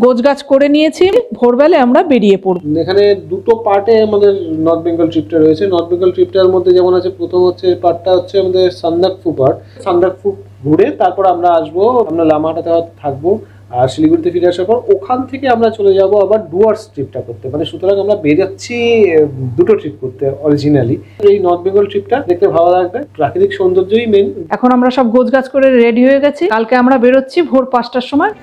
গোছগাছ করে নিয়েছি, ভোরবেলায় আমরা বেরিয়ে পড়ব। এখানে দুটো পার্টে আমাদের নর্থ বেঙ্গল ট্রিপটা রয়েছে। নর্থ বেঙ্গল ট্রিপটার মধ্যে যেমন আছে, প্রথম হচ্ছে পার্টটা হচ্ছে আমাদের সান্দাকফু পার্ট। সান্দাকফু ঘুরে তারপর আমরা আসবো, আমরা লামাহাটাতে থাকবো, আর শিলিগুড়িতে ফিরে আসার পর ওখান থেকে আমরা চলে যাব আবার ডুয়ার্স ট্রিপটা করতে। মানে সুতরাং আমরা বেরোচ্ছি দুটো ট্রিপ করতে অরিজিনালি। এই নর্থ বেঙ্গল ট্রিপটা দেখতে ভালো লাগবে, প্রাকৃতিক সৌন্দর্যই মেন। এখন আমরা সব গোছগাছ করে রেডি হয়ে গেছি, কালকে আমরা বেরোচ্ছি ভোর 5টার সময়।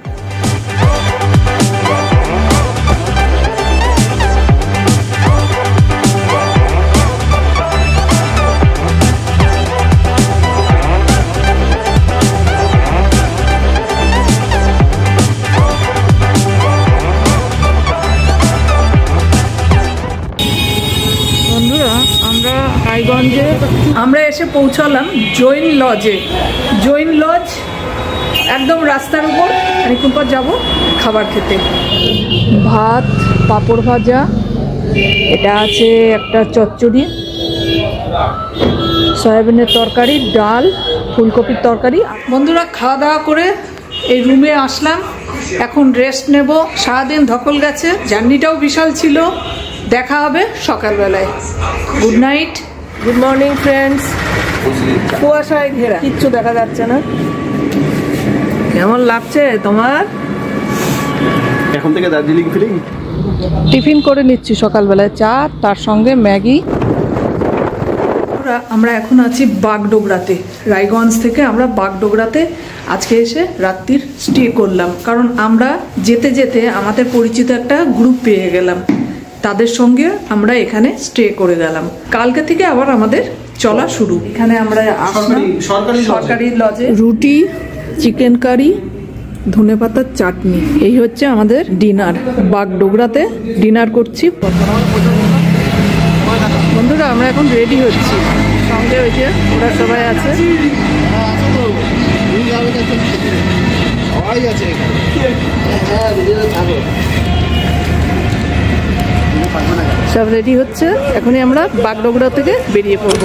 রায়গঞ্জে আমরা এসে পৌঁছালাম জৈন লজে। জৈন লজ একদম রাস্তার উপর। খানিকক্ষণ পর যাবো খাবার খেতে। ভাত, পাঁপড় ভাজা, এটা আছে একটা চচ্চড়ি, সয়াবিনের তরকারি, ডাল, ফুলকপির তরকারি। বন্ধুরা, খাওয়া দাওয়া করে এই রুমে আসলাম, এখন রেস্ট নেব। সারাদিন ধকল গেছে, জার্নিটাও বিশাল ছিল। দেখা হবে সকালবেলায়। Good night, good morning friends. কুয়াশায় ঘেরা, কিচ্ছু দেখা যাচ্ছে না। কেমন লাগছে তোমার? এখন থেকে দার্জিলিং ফিলিং। টিফিন করে নিচ্ছি সকালবেলায়, চা, তার সঙ্গে ম্যাগি। আমরা এখন আছি বাগডোগরাতে। রায়গঞ্জ থেকে আমরা বাগডোগরাতে আজকে এসে রাত্রির স্টে করলাম, কারণ আমরা যেতে যেতে আমাদের পরিচিত একটা গ্রুপ পেয়ে গেলাম, তাদের সঙ্গে আমরা এখানে স্টে করে গেলাম। কালকে থেকে আবার আমাদের চলা শুরু। এখানে আমরা সরকারি লজে রুটি, চিকেন কারি, ধনেপাতার চাটনি, এই হচ্ছে আমাদের ডিনার। বাগডোগরাতে ডিনার করছি। বন্ধুরা, আমরা এখন রেডি হচ্ছি, সঙ্গে ওই যে ওরা সবাই আছে। সব রেডি হচ্ছে, এখনই আমরা বাগডোগরা থেকে বেরিয়ে পড়ব।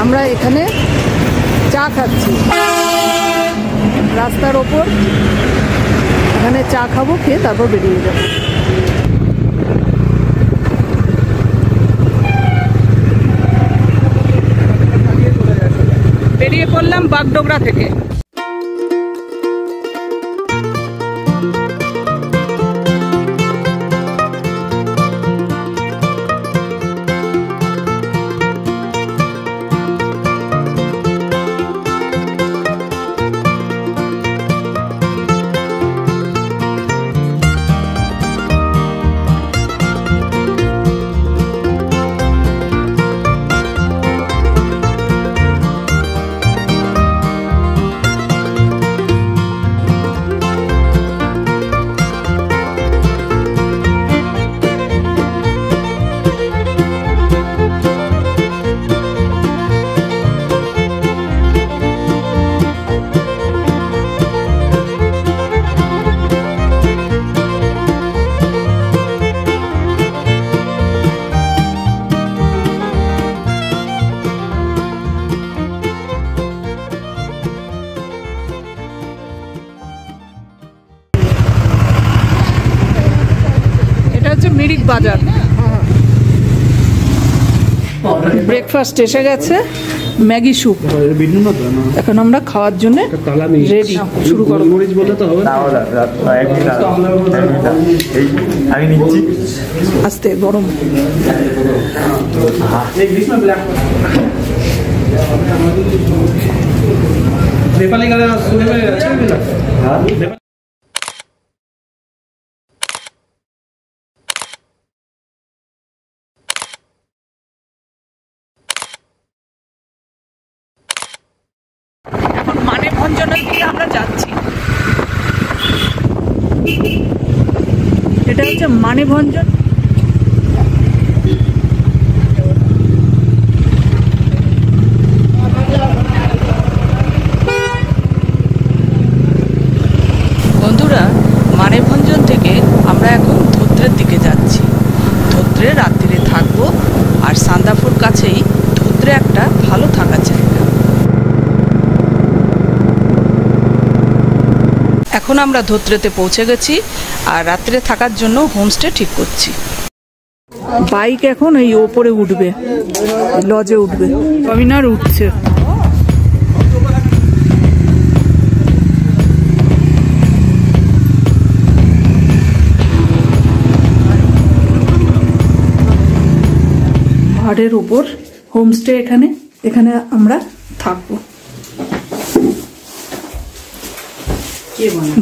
আমরা এখানে চা খাচ্ছি রাস্তার ওপর, এখানে চা খাবো, খেয়ে তারপর বেরিয়ে যাবো। বেরিয়ে পড়লাম বাগডোগরা থেকে। মিরিক বাজার। ব্রেকফাস্ট এসে গেছে, ম্যাগি স্যুপ। এখন আমরা খাওয়ার জন্য রেডি। শুরু করো। আস্তে, গরম। নেপালি গানে মানেভঞ্জনের দিকে আমরা যাচ্ছি। এটা হচ্ছে মানেভঞ্জন। বন্ধুরা, মানেভঞ্জন থেকে আমরা এখন ধোত্রের দিকে যাচ্ছি। ধোত্রে রাত্রিরে থাকবো, আর সান্দাফুর কাছেই ধোত্রে একটা ভালো থাকার জায়গা। এখন আমরা ধোত্রেতে পৌঁছে গেছি আর রাত্রে থাকার জন্য হোমস্টে ঠিক করছি। বাইক এখন এই ওপরে উঠবে, লজে উঠবে, অবিনার উঠছে। পাহাড়ের ওপর হোমস্টে, এখানে আমরা থাকবো।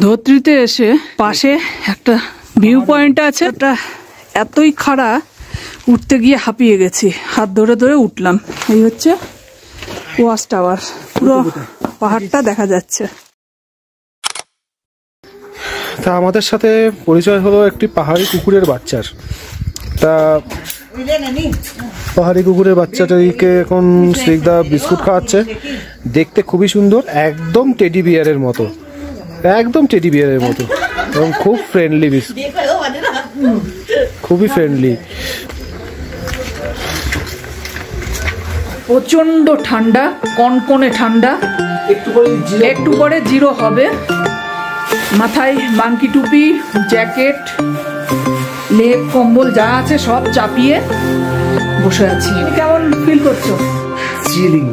ধোত্রিতে এসে পাশে একটা ভিউ পয়েন্ট আছে, ওটা এতই খাড়া উঠতে গিয়ে হাঁপিয়ে গেছি, হাত ধরে ধরে উঠলাম। এই হচ্ছে ওয়াচ টাওয়ার, পুরো পাহাড়টা দেখা যাচ্ছে। তা আমাদের সাথে পরিচয় হলো একটি পাহাড়ি কুকুরের বাচ্চার। তা পাহাড়ি কুকুরের বাচ্চাটাকে এখন স্নিগ্ধা বিস্কুট খাওয়াচ্ছে। দেখতে খুবই সুন্দর, একদম টেডি বিয়ারের মতো, একদম টেডি বিয়ারের মতো, এবং খুব ফ্রেন্ডলি বিস্কুট, খুবই ফ্রেন্ডলি। প্রচন্ড ঠান্ডা, কনকনে ঠান্ডা, একটু পরে 0 হবে। মাথায় বাঙ্কি টুপি, জ্যাকেট, লেপ, কম্বল যা আছে সব চাপিয়ে বসে আছি। কেমন ফিল করছো? চিলিং।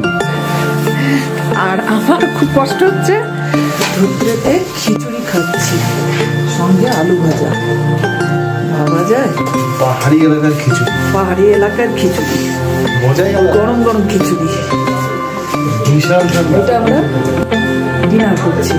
আর আমার খুব কষ্ট হচ্ছে, ধুত্রেতে খিচুড়ি খাচ্ছি, সঙ্গে আলু ভাজা। ভাবা যায়? পাহাড়ি এলাকার খিচুড়ি, পাহাড়ি এলাকার খিচুড়ি, গরম গরম খিচুড়ি। এটা আমরা ডিনার করছি।